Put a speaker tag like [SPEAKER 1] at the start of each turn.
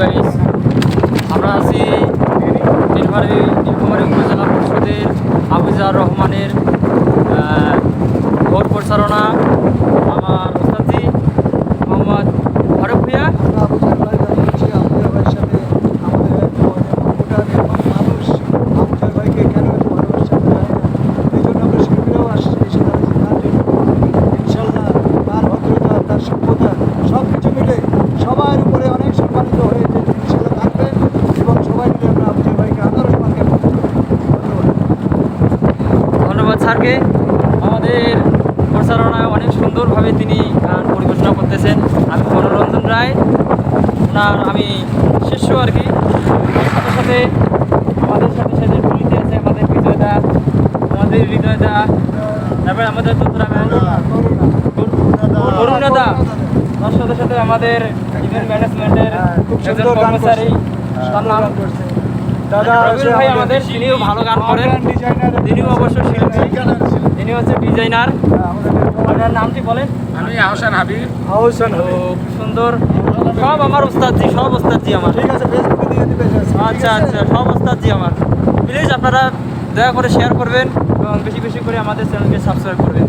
[SPEAKER 1] Guys, আমরা আছি নীলফামারী উপজেলা পরিষদের হাফিজার রহমানের ভোট পরিচালনা। আমার ওস্তাদজি মোহাম্মদ ফারুক ভূঁইয়া।
[SPEAKER 2] সব কিছু মিলে সবার উপরে অনেক সম্মানিত হয়েছে, ইনশাল্লাহ থাকবেন এবং সবাই মিলে আমরা আবুজার ভাইকে আদর্শ মার্কে ভোট করব।
[SPEAKER 1] ধন্যবাদ স্যারকে। আমাদের পরিচালনায় অনেক সুন্দরভাবে তিনি গান পরিবেশনা করতেছেন। আমি মনোরঞ্জন রায়, ওনার আমি শিষ্য আর কি। সাথে সাথে আমাদের সাথে সাথে টুলিতে আছে আমাদের বিজয়দা, আমাদের হৃদয়দা, তারপরে আমাদের অরুণদা, তার সাথে সাথে আমাদের ইভেন্ট ম্যানেজমেন্টের একজন কর্মচারী, তার নাম
[SPEAKER 2] দাদা
[SPEAKER 1] রবিউল ভাই আমাদের, তিনিও ভালো গান করেন, তিনিও অবশ্য শিল্পী, তিনি হচ্ছে ডিজাইনার। আপনার নামটি বলেন?
[SPEAKER 3] আমি আহসান হাবিব।
[SPEAKER 1] খুব সুন্দর, সব আমার ওস্তাদজি, সব ওস্তাদজি আমার।
[SPEAKER 2] ঠিক আছে, ফেসবুকে দিয়ে দিবে।
[SPEAKER 1] আচ্ছা আচ্ছা, সব ওস্তাদজি আমার। প্লিজ আপনারা দয়া করে শেয়ার করবেন এবং বেশি বেশি করে আমাদের চ্যানেলকে সাবস্ক্রাইব করবেন।